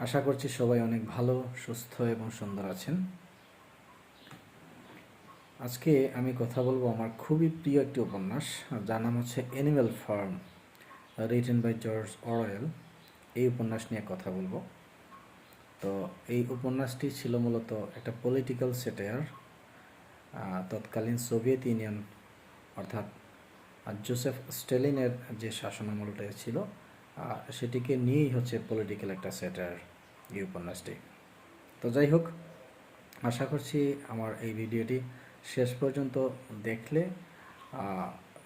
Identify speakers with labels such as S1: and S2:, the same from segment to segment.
S1: আশা করছি সবাই অনেক ভালো, সুস্থ এবং সুন্দর আছেন। আজকে আমি কথা বলবো আমার খুবই প্রিয় একটি উপন্যাস, যার নাম হচ্ছে animal farm, written by George Orwell. এই উপন্যাস নিয়ে কথা বলবো। তো এই উপন্যাসটি ছিল মূলত একটা পলিটিক্যাল সেটায়ার। তৎকালীন সোভিয়েত ইউনিয়ন অর্থাৎ জোসেফ স্টেলিনের যে শাসনামলটা ছিল সেটিকে নিয়েই হচ্ছে পলিটিক্যাল একটা সেটায়ার এই উপন্যাসটি। তো যাই হোক, আশা করছি আমার এই ভিডিওটি শেষ পর্যন্ত দেখলে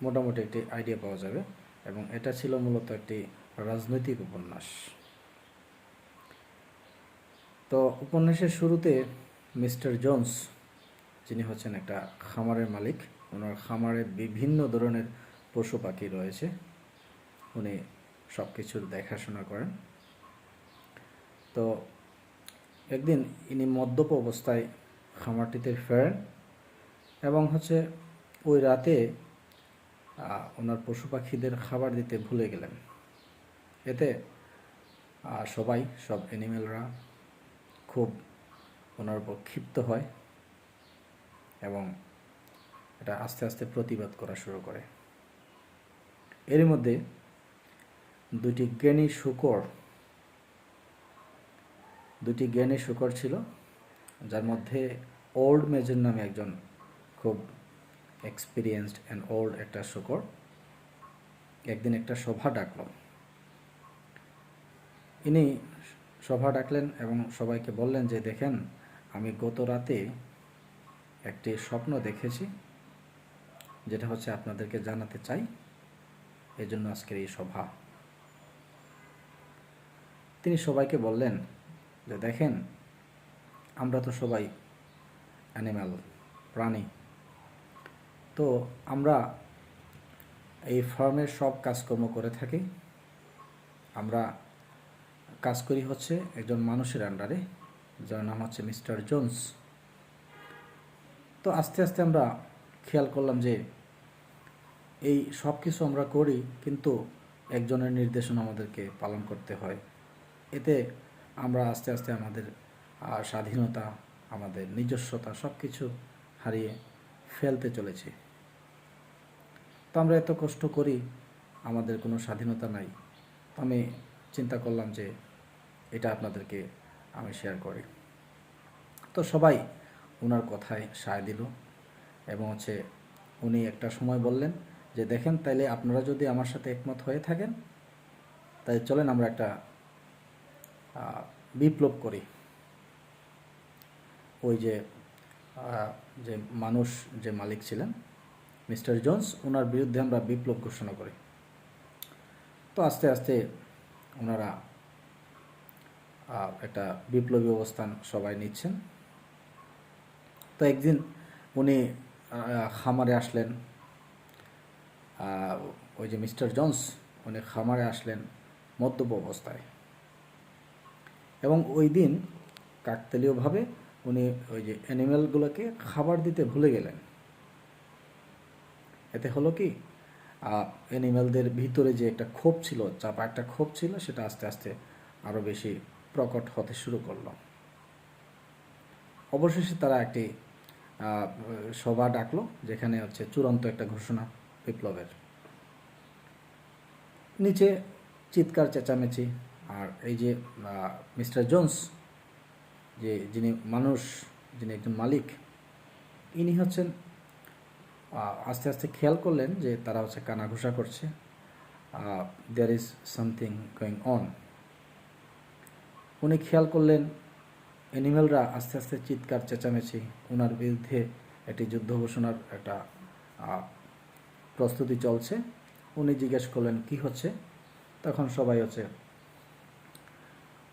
S1: মোটামুটি একটি আইডিয়া পাওয়া যাবে, এবং এটা ছিল মূলত একটি রাজনৈতিক উপন্যাস। তো উপন্যাসের শুরুতে মিস্টার জোন্স, যিনি হচ্ছেন একটা খামারের মালিক, ওনার খামারে বিভিন্ন ধরনের পশু পাখি রয়েছে, উনি সব কিছুর দেখাশোনা করেন। তো একদিন ইনি মদ্যপ অবস্থায় খামারটিতে ফেরেন এবং ওই রাতে ওনার পশু পাখিদের খাবার দিতে ভুলে গেলেন। এতে সব অ্যানিমেলরা খুব ওনার উপর ক্ষিপ্ত হয় এবং এটা আস্তে আস্তে প্রতিবাদ করা শুরু করে। এরই মধ্যে দুটি জ্ঞানী শুকর ছিল, যার মধ্যে ওল্ড মেজর নামে একজন খুব এক্সপিরিয়েন্সড অ্যান্ড ওল্ড একটা শুকর একদিন একটা সভা ডাকল। ইনি সভা ডাকলেন এবং সবাইকে বললেন যে, দেখেন, আমি গত রাতে একটি স্বপ্ন দেখেছি, যেটা আপনাদেরকে জানাতে চাই, এই জন্য আজকের এই সভা। তিনি সবাইকে বললেন যে, দেখেন, আমরা তো সবাই অ্যানিম্যাল, প্রাণী। তো আমরা এই ফার্মের সব কাজকর্ম করে থাকি। আমরা কাজ করি একজন মানুষের আন্ডারে, যার নাম মিস্টার জোন্স। তো আস্তে আস্তে আমরা খেয়াল করলাম যে এই সব কিছু আমরা করি, কিন্তু একজনের নির্দেশনা আমাদেরকে পালন করতে হয়। এতে আমরা আস্তে আস্তে আমাদের স্বাধীনতা, আমাদের নিজস্বতা সব কিছু হারিয়ে ফেলতে চলেছি। তো আমরা এত কষ্ট করি, আমাদের কোনো স্বাধীনতা নাই। তো আমি চিন্তা করলাম যে এটা আপনাদেরকে আমি শেয়ার করি। তো সবাই ওনার কথায় সায় দিল এবং উনি একটা সময় বললেন যে, দেখেন, তাইলে আপনারা যদি আমার সাথে একমত হয়ে থাকেন, তাই চলেন আমরা একটা বিপ্লব করি। ওই যে মানুষ, যে মালিক ছিলেন মিস্টার জোন্স, ওনার বিরুদ্ধে আমরা বিপ্লব ঘোষণা করি। তো আস্তে আস্তে ওনারা একটা বিপ্লবী অবস্থান সবাই নিচ্ছেন। তো একদিন উনি খামারে আসলেন, ওই যে মিস্টার জোন্স, উনি খামারে আসলেন মদ্যপ অবস্থায়, এবং ওই দিন কাকতালীয়ভাবে উনি ওই যে অ্যানিম্যালগুলোকে খাবার দিতে ভুলে গেলেন। এতে হলো কি, অ্যানিম্যালদের ভিতরে যে একটা ক্ষোভ ছিল, চাপা একটা ক্ষোভ ছিল, সেটা আস্তে আস্তে আরও বেশি প্রকট হতে শুরু করলো। অবশেষে তারা একটি সভা ডাকলো, যেখানে চূড়ান্ত একটা ঘোষণা বিপ্লবের। নিচে চিৎকার চেঁচামেচি, আর এই যে মিস্টার জোন্স, যিনি একজন মালিক, ইনি আস্তে আস্তে খেয়াল করলেন যে তারা কানাঘুষা করছে, there is something going on. উনি খেয়াল করলেন অ্যানিমেলরা আস্তে আস্তে চিৎকার চেঁচামেচি, ওনার বিরুদ্ধে একটি যুদ্ধ ঘোষণার একটা প্রস্তুতি চলছে। উনি জিজ্ঞেস করলেন কি হচ্ছে, তখন সবাই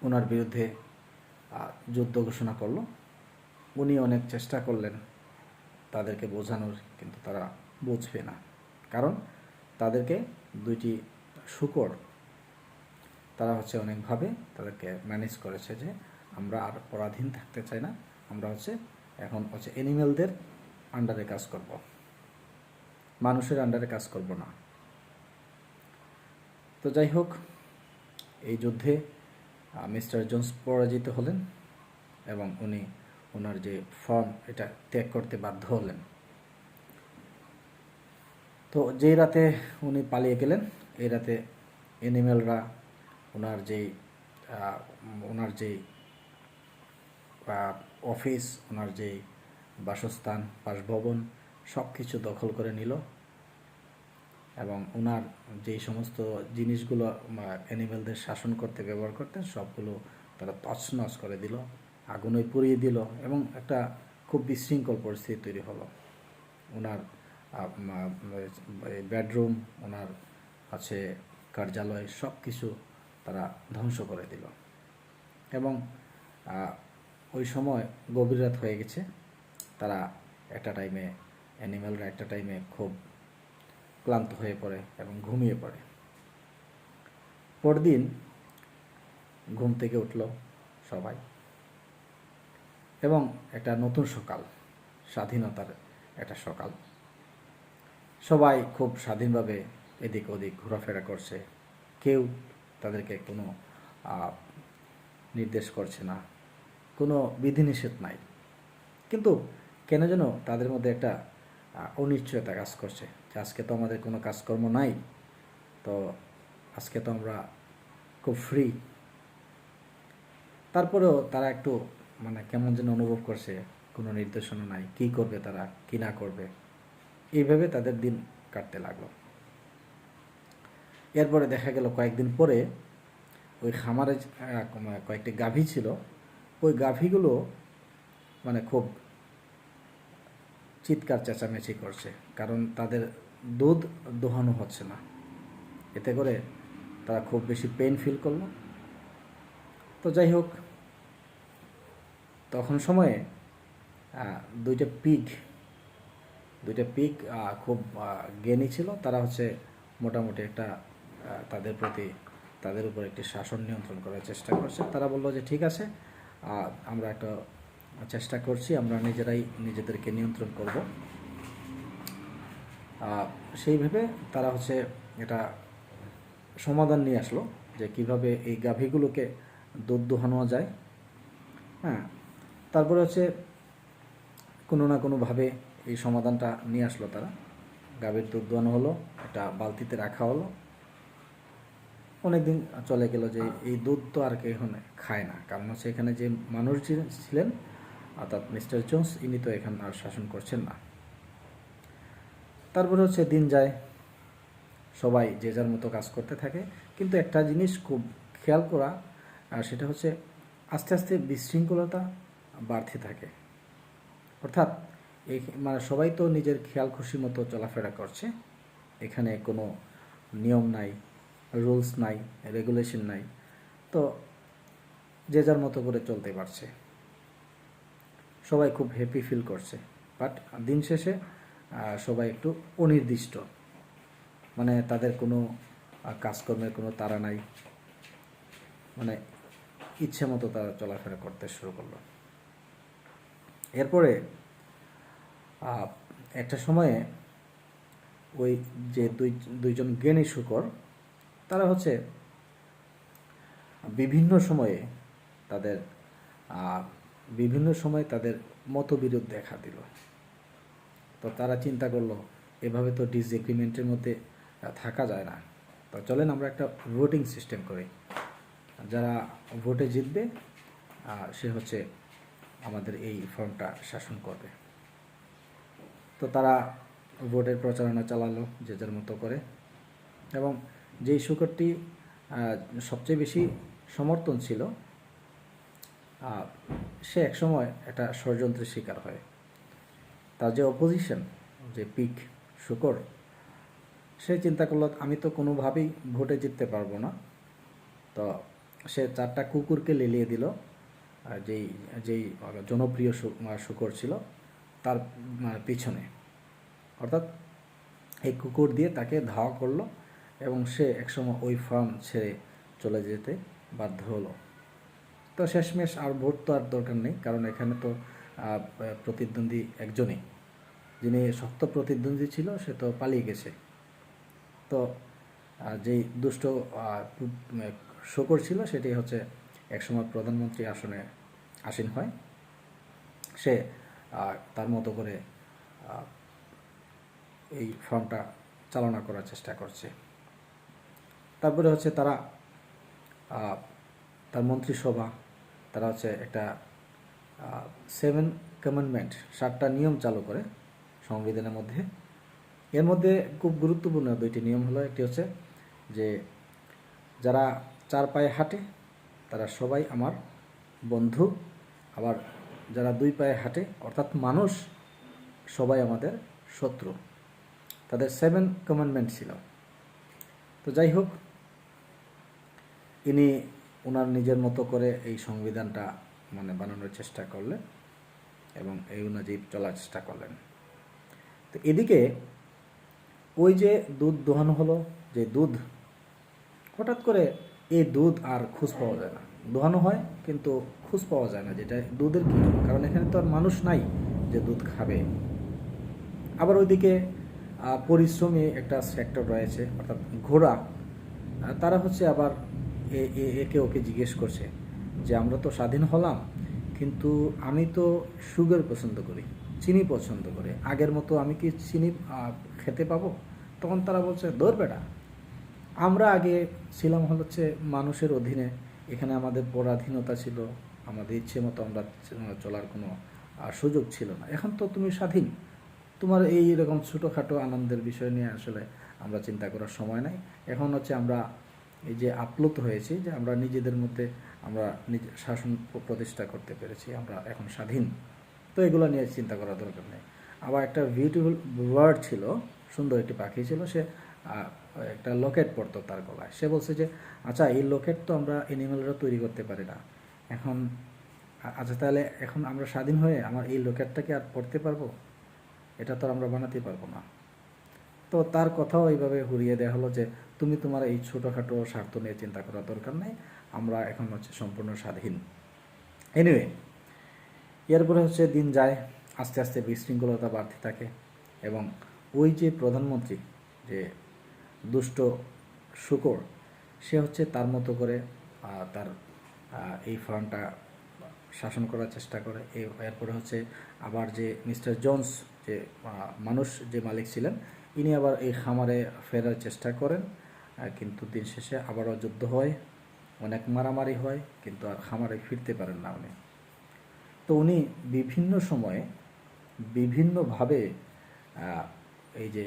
S1: ওনার বিরুদ্ধে যুদ্ধ ঘোষণা করলো। উনি অনেক চেষ্টা করলেন তাদেরকে বোঝানোর, কিন্তু তারা বুঝবে না, কারণ তাদেরকে দুইটি শূকর, তারা অনেকভাবে তাদেরকে ম্যানেজ করেছে যে আমরা আর পরাধীন থাকতে চাই না, আমরা এখন অ্যানিমেলদের আন্ডারে কাজ করব, মানুষের আন্ডারে কাজ করব না। তো যাই হোক, এই যুদ্ধে মিস্টার জোন্স পরাজিত হলেন এবং উনি ওনার যে ফর্ম এটা ত্যাগ করতে বাধ্য হলেন। তো যেই রাতে উনি পালিয়ে গেলেন, এই রাতে অ্যানিমেলরা ওনার যেই ওনার যেই অফিস, ওনার যেই বাসস্থান, বাসভবন সব কিছু দখল করে নিল এবং ওনার যেই সমস্ত জিনিসগুলো অ্যানিমেলদের শাসন করতে ব্যবহার করতেন সবগুলো তারা তছনছ করে দিল, আগুনে পুড়িয়ে দিল এবং একটা খুব বিশৃঙ্খল পরিস্থিতি তৈরি হলো। ওনার বেডরুম, ওনার আছে কার্যালয়, সব কিছু তারা ধ্বংস করে দিল এবং ওই সময় গভীর রাত হয়ে গেছে। তারা অ্যানিমেলরা একটা টাইমে খুব ক্লান্ত হয়ে পড়ে এবং ঘুমিয়ে পড়ে। পরদিন ঘুম থেকে উঠল সবাই এবং একটা নতুন সকাল, স্বাধীনতার একটা সকাল। সবাই খুব স্বাধীনভাবে এদিক ওদিক ঘোরাফেরা করছে, কেউ তাদেরকে কোনো নির্দেশ করছে না, কোনো বিধিনিষেধ নাই, কিন্তু কেন যেন তাদের মধ্যে একটা অনিশ্চয়তা কাজ করছে যে আজকে তো আমাদের কোনো কাজকর্ম নাই, তো আজকে তো আমরা খুব ফ্রি। তারপরেও তারা একটু কেমন যেন অনুভব করছে, কোনো নির্দেশনা নাই, কী করবে তারা, কী না করবে, এইভাবে তাদের দিন কাটতে লাগলো। এরপরে দেখা গেল কয়েকদিন পরে ওই খামারে কয়েকটি গাভী ছিল, ওই গাভীগুলো খুব চিৎকার চেঁচামেচি করছে, কারণ তাদের দুধ দোহানো হচ্ছে না। এতে করে তারা খুব বেশি পেইন ফিল করলো। তো যাই হোক, তখন সময়ে দুইটা পিগ খুব জ্ঞানী ছিল। তারা মোটামুটি একটা তাদের উপর একটি শাসন নিয়ন্ত্রণ করার চেষ্টা করছে। তারা বলল যে ঠিক আছে, আমরা একটা চেষ্টা করছি, আমরা নিজেরাই নিজেদেরকে নিয়ন্ত্রণ করব। সেইভাবে তারা এটা সমাধান নিয়ে আসলো যে কিভাবে এই গাভীগুলোকে দুধ দোহানো যায়। হ্যাঁ, তারপরে কোনো না কোনোভাবে এই সমাধানটা নিয়ে আসলো তারা। গাভীর দুধ দোহানো হলো, একটা বালতিতে রাখা হলো। অনেকদিন চলে গেল যে এই দুধ তো আর কেউ খায় না, কারণ এখানে যে মানুষ ছিলেন অর্থাৎ মিস্টার জোন্স, ইনি তো এখানে আর শাসন করছেন না। তারপরে দিন যায়, সবাই যে যার মতো কাজ করতে থাকে, কিন্তু একটা জিনিস খুব খেয়াল করা, সেটা আস্তে আস্তে বিশৃঙ্খলতা বাড়তে থাকে। অর্থাৎ সবাই তো নিজের খেয়াল খুশি মতো চলাফেরা করছে, এখানে কোনো নিয়ম নাই, রুলস নাই, রেগুলেশন নাই, তো যে যার মতো করে চলতে পারছে, সবাই খুব হ্যাপি ফিল করছে। বাট দিন শেষে সবাই একটু অনির্দিষ্ট, তাদের কোনো কাজকর্মের কোনো তাড়া নাই, ইচ্ছে মতো তারা চলাফেরা করতে শুরু করলো। এরপরে একটা সময়ে ওই যে দুইজন জ্ঞানী শূকর, তারা বিভিন্ন সময়ে তাদের মতবিরোধ দেখা দিল। তো তারা চিন্তা করলো এভাবে তো ডিসএগ্রিমেন্টের মধ্যে থাকা যায় না, তো চলেন আমরা একটা ভোটিং সিস্টেম করি, যারা ভোটে জিতবে সে আমাদের এই ফার্মটা শাসন করবে। তো তারা ভোটের প্রচারণা চালালো যে যার মতো করে, এবং যেই শূকরটি সবচেয়ে বেশি সমর্থন ছিল, সে একসময় একটা ষড়যন্ত্রের শিকার হয়। তার যে অপোজিশন, যে পিগ শূকর, সে চিন্তা করলো আমি তো কোনোভাবেই ভোটে জিততে পারবো না। তো সে 4টা কুকুরকে লেলিয়ে দিল, যেই জনপ্রিয় শূকর ছিল তার পিছনে, অর্থাৎ এই কুকুর দিয়ে তাকে ধাওয়া করলো এবং সে একসময় ওই ফার্ম ছেড়ে চলে যেতে বাধ্য হলো। তো শেষমেশ আর ভোট তো আর দরকার নেই, কারণ এখানে তো প্রতিদ্বন্দ্বী একজনই, যিনি শক্ত প্রতিদ্বন্দ্বী ছিল সে তো পালিয়ে গেছে। তো যেই দুষ্ট শূকর ছিল সেটি একসময় প্রধানমন্ত্রী আসনে আসীন হয়, সে তার মতো করে এই ফার্মটা চালনা করার চেষ্টা করছে। তারপরে হচ্ছে তারা তার মন্ত্রিসভা, তারা হচ্ছে একটা 7 কমান্ডমেন্ট, 7টা নিয়ম চালু করে সংবিধানের মধ্যে। এর মধ্যে খুব গুরুত্বপূর্ণ 2টি নিয়ম হলো, একটি হচ্ছে যে যারা 4 পায়ে হাঁটে তারা সবাই আমার বন্ধু, আবার যারা 2 পায়ে হাঁটে অর্থাৎ মানুষ, সবাই আমাদের শত্রু। তাদের 7 কমান্ডমেন্ট ছিল। তো যাই হোক, ইনি ওনার নিজের মতো করে এই সংবিধানটা বানানোর চেষ্টা করলেন এবং এই অনুযায়ী চলার চেষ্টা করলেন। তো এদিকে ওই যে দুধ দোহানো হলো, যে দুধ হঠাৎ করে এই দুধ আর খোঁজ পাওয়া যায় না, দোহানো হয় কিন্তু খোঁজ পাওয়া যায় না যেটা দুধের কি, কারণ এখানে তো আর মানুষ নাই যে দুধ খাবে। আবার ওইদিকে পরিশ্রমী একটা সেক্টর রয়েছে, অর্থাৎ ঘোড়া, তারা হচ্ছে আবার একে ওকে জিজ্ঞেস করছে যে আমরা তো স্বাধীন হলাম, কিন্তু আমি তো সুগার পছন্দ করি, চিনি পছন্দ করি, আগের মতো আমি কি চিনি খেতে পাবো? তখন তারা বলছে দৌড় বেটা, আমরা আগে ছিলাম হচ্ছে মানুষের অধীনে, এখানে আমাদের পরাধীনতা ছিল, আমাদের ইচ্ছে মতো আমরা চলার কোনো সুযোগ ছিল না। এখন তো তুমি স্বাধীন, তোমার এই রকম ছোটোখাটো আনন্দের বিষয় নিয়ে আসলে আমরা চিন্তা করার সময় নাই। এখন হচ্ছে আমরা এই যে আপ্লুত হয়েছি যে আমরা নিজেদের মধ্যে আমরা নিজে শাসন প্রতিষ্ঠা করতে পেরেছি, আমরা এখন স্বাধীন, তো এগুলো নিয়ে চিন্তা করার দরকার নেই। আবার একটা বিউটিফুল বার্ড ছিল, সুন্দর একটি পাখি ছিল, সে একটা লকেট পরতো তার গলায়। সে বলছে যে আচ্ছা, এই লকেট তো আমরা অ্যানিমেলরা তৈরি করতে পারি না, এখন আচ্ছা তাহলে এখন আমরা স্বাধীন হয়ে আমার এই লকেটটাকে আর পড়তে পারবো? এটা তো আমরা বানাতে পারবো না। তো তার কথাও এইভাবে হুরিয়ে দেওয়া হলো যে তুমি তোমার এই ছোটোখাটো স্বার্থ নিয়ে চিন্তা করার দরকার নেই, আমরা এখন হচ্ছে সম্পূর্ণ স্বাধীন। এনিওয়ে, এরপরে হচ্ছে দিন যায়, আস্তে আস্তে বিশৃঙ্খলতা বাড়তে থাকে এবং ওই যে প্রধানমন্ত্রী, যে দুষ্ট শুকর, সে হচ্ছে তার মতো করে তার এই ফার্মটা শাসন করার চেষ্টা করে। এরপরে হচ্ছে আবার যে মিস্টার জোন্স, যে মানুষ যে মালিক ছিলেন, ইনি আবার এই খামারে ফেরার চেষ্টা করেন, কিন্তু দিন শেষে আবারও যুদ্ধ হয়, অনেক মারামারি হয়, কিন্তু আর খামারে ফিরতে পারেন না উনি। তো উনি বিভিন্ন সময়ে বিভিন্নভাবে এই যে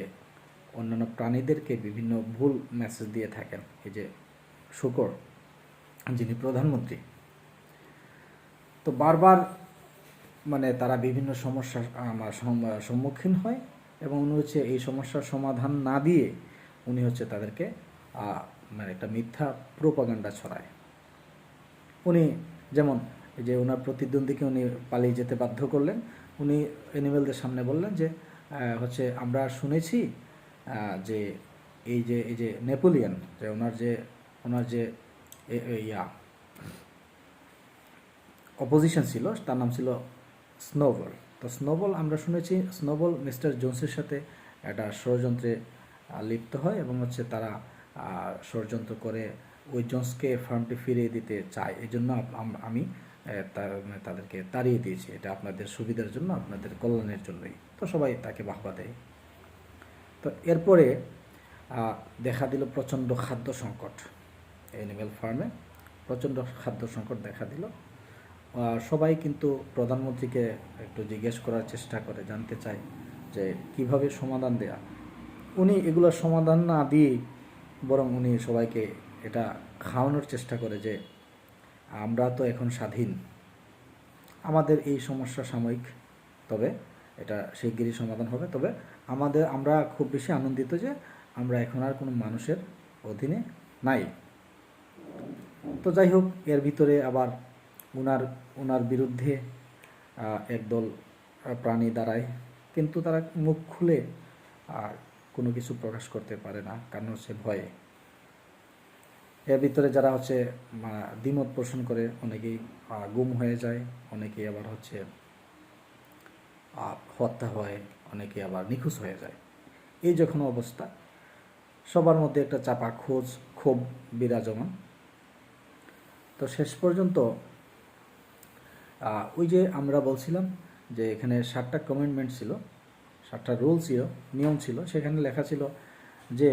S1: অন্যান্য প্রাণীদেরকে বিভিন্ন ভুল মেসেজ দিয়ে থাকেন। এই যে শুকর, যিনি প্রধানমন্ত্রী, তো বারবার তারা বিভিন্ন সমস্যার সম্মুখীন হয় এবং উনি হচ্ছে এই সমস্যার সমাধান না দিয়ে উনি হচ্ছে তাদেরকে একটা মিথ্যা প্রোপাগান্ডা ছড়ায়। উনি যেমন এই যে ওনার প্রতিদ্বন্দ্বীকে উনি পালিয়ে যেতে বাধ্য করলেন, উনি অ্যানিমেলদের সামনে বললেন যে হচ্ছে আমরা শুনেছি যে এই যে নেপোলিয়ন, যে ওনার যে অপোজিশন ছিল, তার নাম ছিল স্নোবল। তো স্নোবল, আমরা শুনেছি স্নোবল মিস্টার জোন্সের সাথে একটা ষড়যন্ত্রে লিপ্ত হয় এবং হচ্ছে তারা ষড়যন্ত্র করে ওই জোন্সকে ফার্মটি ফিরিয়ে দিতে চায়। এই জন্য আমি তাদেরকে তাড়িয়ে দিয়েছি, এটা আপনাদের সুবিধার জন্য, আপনাদের কল্যাণের জন্যই। তো সবাই তাকে বাহবা দেয়। তো এরপরে দেখা দিল প্রচণ্ড খাদ্য সংকট, অ্যানিমেল ফার্মে প্রচণ্ড খাদ্য সংকট দেখা দিল। সবাই কিন্তু প্রধানমন্ত্রীকে একটু জিজ্ঞেস করার চেষ্টা করে, জানতে চায় যে কিভাবে সমাধান দেয়া। উনি এগুলোর সমাধান না দিয়ে বরং উনি সবাইকে এটা খাওয়ানোর চেষ্টা করে যে আমরা তো এখন স্বাধীন, আমাদের এই সমস্যা সাময়িক, তবে এটা শিগগিরই সমাধান হবে, তবে আমরা খুব বেশি আনন্দিত যে আমরা এখন আর কোনো মানুষের অধীনে নাই। তো যাই হোক, এর ভিতরে আবার ওনার বিরুদ্ধে একদল প্রাণী দাঁড়ায়, কিন্তু তারা মুখ খুলে কোনো কিছু প্রকাশ করতে পারে না, কারণ হচ্ছে ভয়ে। এর ভিতরে যারা হচ্ছে দ্বিমত পোষণ করে, অনেকেই গুম হয়ে যায়, অনেকেই আবার হচ্ছে হত্যা হয়, অনেকে আবার নিখোঁজ হয়ে যায়। এই যখন অবস্থা, সবার মধ্যে একটা চাপা ক্ষোভ বিরাজমান। তো শেষ পর্যন্ত ওই যে আমরা বলছিলাম যে এখানে 7টা কমেন্টমেন্ট ছিল, 7টা রুল ছিল, নিয়ম ছিল, সেখানে লেখা ছিল যে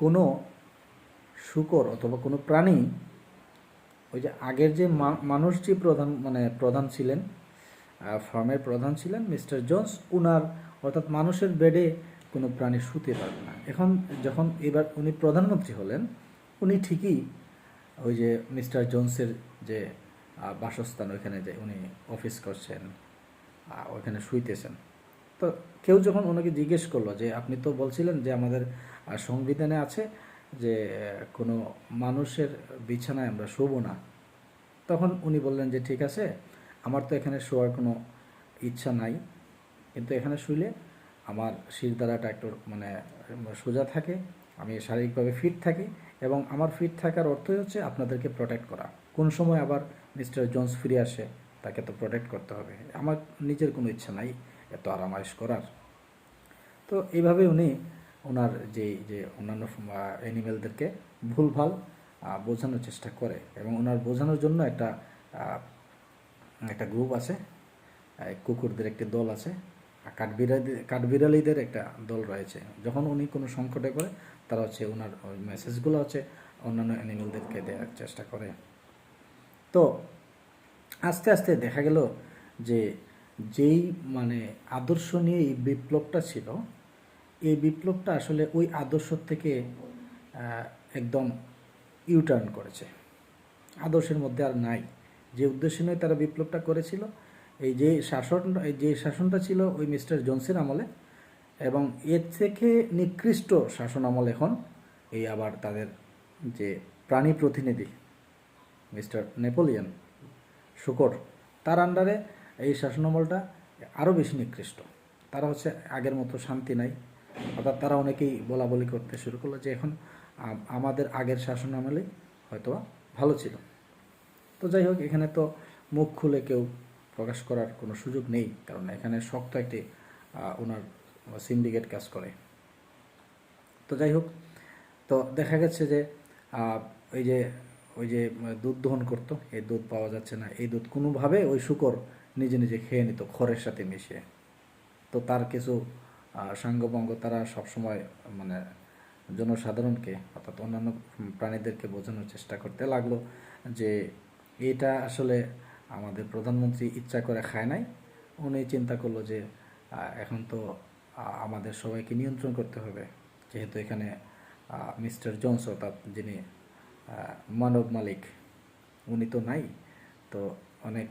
S1: কোনো শূকর অথবা কোনো প্রাণী, ওই যে আগের যে মানুষ যে প্রধান ছিলেন, ফার্মের প্রধান ছিলেন মিস্টার জোন্স, উনার অর্থাৎ মানুষের বেডে কোনো প্রাণী শুতে পারবে না। এখন যখন এবার উনি প্রধানমন্ত্রী হলেন, উনি ঠিকই ওই যে মিস্টার জোন্সের যে বাসস্থান, ওইখানে যে উনি অফিস করছেন, ওইখানে শুইতেছেন। তো কেউ যখন ওনাকে জিজ্ঞেস করলো যে আপনি তো বলছিলেন যে আমাদের সংবিধানে আছে যে কোনো মানুষের বিছানায় আমরা শোবো না, তখন উনি বললেন যে ঠিক আছে, আমার তো এখানে শোয়ার কোনো ইচ্ছা নাই, কিন্তু এখানে শুইলে আমার শিরদাঁড়াটা একটু সোজা থাকে, আমি শারীরিকভাবে ফিট থাকি, এবং আমার ফিট থাকার অর্থই হচ্ছে আপনাদেরকে প্রোটেক্ট করা। কোন সময় আবার মিস্টার জোন্স ফিরে আসে, তাকে তো প্রোটেক্ট করতে হবে, আমার নিজের কোনো ইচ্ছা নাই এত আরামায়েশ করার। তো এইভাবে উনি ওনার যে অন্যান্য অ্যানিমেলদেরকে ভুলভাল বোঝানোর চেষ্টা করে, এবং ওনার বোঝানোর জন্য একটা গ্রুপ আছে, কুকুরদের একটি দল আছে, কাঠবিড়ালিদের একটা দল রয়েছে। যখন উনি কোনো সংকটে পড়ে, তারা হচ্ছে ওনার মেসেজগুলো হচ্ছে অন্যান্য অ্যানিমেলদেরকে দেওয়ার চেষ্টা করে। তো আস্তে আস্তে দেখা গেল যে যেই আদর্শ নিয়ে এই বিপ্লবটা ছিল, এই বিপ্লবটা আসলে ওই আদর্শ থেকে একদম ইউটার্ন করেছে, আদর্শের মধ্যে আর নাই। যে উদ্দেশ্য নিয়ে তারা বিপ্লবটা করেছিল, এই যে শাসনটা ছিল ওই মিস্টার জোন্সের আমলে, এবং এর থেকে নিকৃষ্ট শাসন আমল এখন এই আবার তাদের যে প্রাণী প্রতিনিধি মিস্টার নেপোলিয়ন শূকর, তার আন্ডারে এই শাসনামলটা আরও বেশি নিকৃষ্ট। তারা হচ্ছে আগের মতো শান্তি নাই, অর্থাৎ তারা অনেকেই বলা বলি করতে শুরু করলো যে এখন আমাদের আগের শাসন আমলে হয়তো ভালো ছিল। তো যাই হোক, এখানে তো মুখ খুলে কেউ প্রকাশ করার কোনো সুযোগ নেই, কারণ এখানে শক্ত একটি ওনার সিন্ডিকেট কাজ করে। তো যাই হোক, তো দেখা গেছে যে ওই যে দুধ দহন করতো, এই দুধ পাওয়া যাচ্ছে না, এই দুধ কোনোভাবে ওই শূকর নিজে নিজে খেয়ে নিত খড়ের সাথে মিশিয়ে। তো তার কিছু সাঙ্গপাঙ্গ তারা সবসময় জনসাধারণকে অর্থাৎ অন্যান্য প্রাণীদেরকে বোঝানোর চেষ্টা করতে লাগলো যে এটা আসলে আমাদের প্রধানমন্ত্রী ইচ্ছা করে খায় নাই, উনি চিন্তা করলো যে এখন তো আমাদের সবাইকে নিয়ন্ত্রণ করতে হবে, যেহেতু এখানে মিস্টার জোন্স অর্থাৎ যিনি মানব মালিক উনি তো নাই, তো অনেক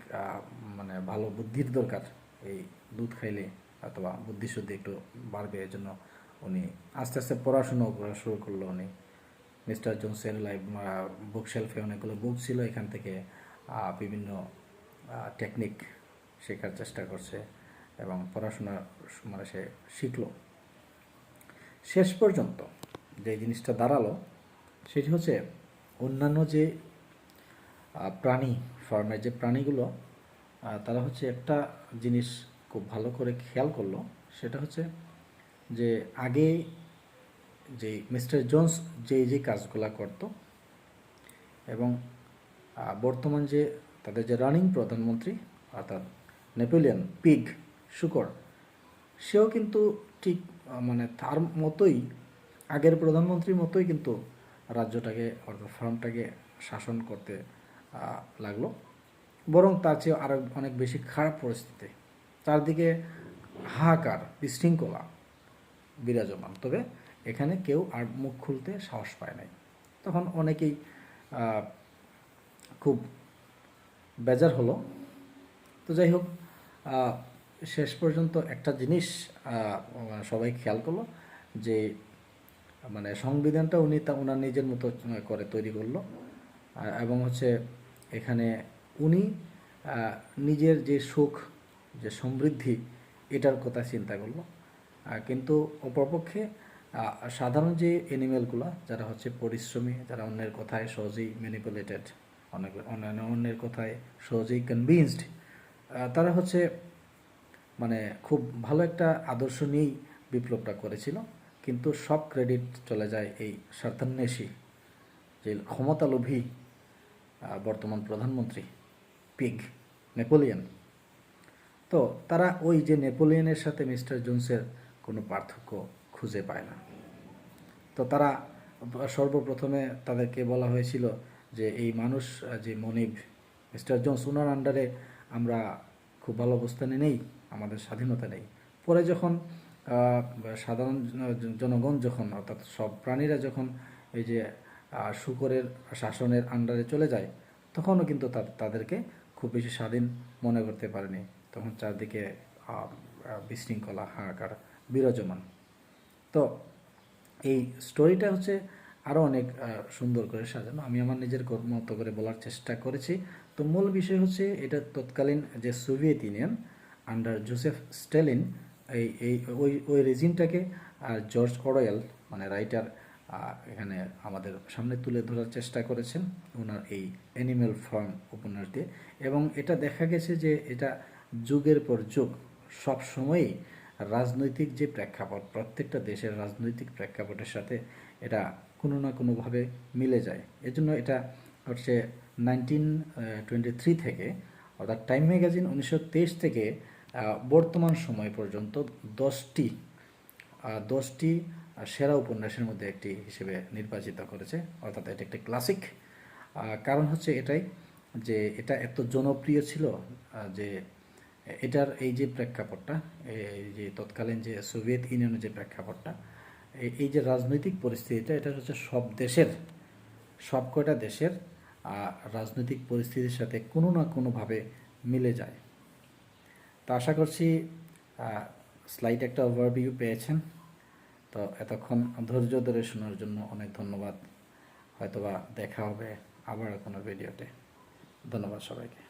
S1: ভালো বুদ্ধির দরকার, এই দুধ খাইলে অথবা বুদ্ধিশুদ্ধি একটু বাড়বে। এই জন্য উনি আস্তে আস্তে পড়াশুনো করা শুরু করলো। উনি মিস্টার জোন্সের বুক শেলফে অনেকগুলো বুক ছিল, এখান থেকে বিভিন্ন টেকনিক শেখার চেষ্টা করছে এবং পড়াশোনা সে শিখলো। শেষ পর্যন্ত যে জিনিসটা দাঁড়ালো সেটি হচ্ছে অন্যান্য যে প্রাণী ফার্মের যে প্রাণীগুলো, তারা হচ্ছে একটা জিনিস খুব ভালো করে খেয়াল করলো, সেটা হচ্ছে যে আগে যে মিস্টার জোন্স যে কাজগুলো করত এবং বর্তমান যে তাদের যে রানিং প্রধানমন্ত্রী অর্থাৎ নেপোলিয়ন পিগ শূকর, সেও কিন্তু ঠিক তার মতোই আগের প্রধানমন্ত্রীর মতোই কিন্তু রাজ্যটাকে অর্থাৎ ফার্মটাকে শাসন করতে লাগলো, বরং তার চেয়ে আরও অনেক বেশি খারাপ পরিস্থিতি, চারদিকে হাহাকার বিশৃঙ্খলা বিরাজমান। তবে এখানে কেউ আর মুখ খুলতে সাহস পায় নাই। তখন অনেকেই খুব বেজার হলো। তো যাই হোক, শেষ পর্যন্ত একটা জিনিস সবাই খেয়াল করলো যে সংবিধানটা উনি ওনার নিজের মতো করে তৈরি করলো, এবং হচ্ছে এখানে উনি নিজের যে সুখ যে সমৃদ্ধি এটার কথা চিন্তা করলো, কিন্তু অপরপক্ষে সাধারণ যে অ্যানিমেলগুলো যারা হচ্ছে পরিশ্রমী, যারা অন্যের কথায় সহজেই ম্যানিপুলেটেড, অন্যের কথায় সহজেই কনভিন্সড, তারা হচ্ছে খুব ভালো একটা আদর্শ নিয়েই বিপ্লবটা করেছিল, কিন্তু সব ক্রেডিট চলে যায় এই স্বার্থান্বেষী যে ক্ষমতালোভী বর্তমান প্রধানমন্ত্রী পিগ নেপোলিয়ন, তো তারা ওই যে নেপোলিয়নের সাথে মিস্টার জোন্সের কোনো পার্থক্য খুঁজে পায় না। তো তারা সর্বপ্রথমে তাদেরকে বলা হয়েছিল যে এই মানুষ যে মনিব মিস্টার জোন্স, ওনার আন্ডারে আমরা খুব ভালো অবস্থানে নেই, আমাদের স্বাধীনতা নেই। পরে যখন সাধারণ জনগণ যখন, অর্থাৎ সব প্রাণীরা যখন এই যে শূকরের শাসনের আন্ডারে চলে যায়, তখনও কিন্তু তাদেরকে খুব বেশি স্বাধীন মনে করতে পারেনি। তখন চারদিকে বিশৃঙ্খলা, হাহাকার বিরাজমান। তো এই স্টোরিটা হচ্ছে আরও অনেক সুন্দর করে সাজানো, আমি আমার নিজের মতো করে বলার চেষ্টা করেছি। তো মূল বিষয় হচ্ছে এটা তৎকালীন যে Soviet union under Joseph Stalin, এই এই ওই ওই রেজিমটাকে জর্জ অরওয়েল মানে রাইটার এখানে আমাদের সামনে তুলে ধরার চেষ্টা করেছেন ওনার এই অ্যানিম্যাল ফার্ম উপন্যাস দিয়ে। এবং এটা দেখা গেছে যে এটা যুগের পর যুগ সব সময়ই রাজনৈতিক যে প্রেক্ষাপট, প্রত্যেকটা দেশের রাজনৈতিক প্রেক্ষাপটের সাথে এটা কোনো না কোনোভাবে মিলে যায়। এজন্য এটা হচ্ছে 1923 থেকে, অর্থাৎ টাইম ম্যাগাজিন 1923 থেকে বর্তমান সময় পর্যন্ত 10টি সেরা উপন্যাসের মধ্যে একটি হিসেবে নির্বাচিত করেছে। অর্থাৎ এটা একটি ক্লাসিক। কারণ হচ্ছে এটাই যে এটা এত জনপ্রিয় ছিল যে এটার এই যে প্রেক্ষাপটটা, এই যে তৎকালীন যে সোভিয়েত ইউনিয়নের যে প্রেক্ষাপটটা, এই যে রাজনৈতিক পরিস্থিতিটা, এটা হচ্ছে সব কয়টা দেশের রাজনৈতিক পরিস্থিতির সাথে কোনো না কোনোভাবে মিলে যায়। তো আশা করছি স্লাইড একটা ওভারভিউ পেয়েছেন। তো এতক্ষণ ধৈর্য ধরে শোনার জন্য অনেক ধন্যবাদ। হয়তোবা দেখা হবে আবার কোনো ভিডিওতে। ধন্যবাদ সবাইকে।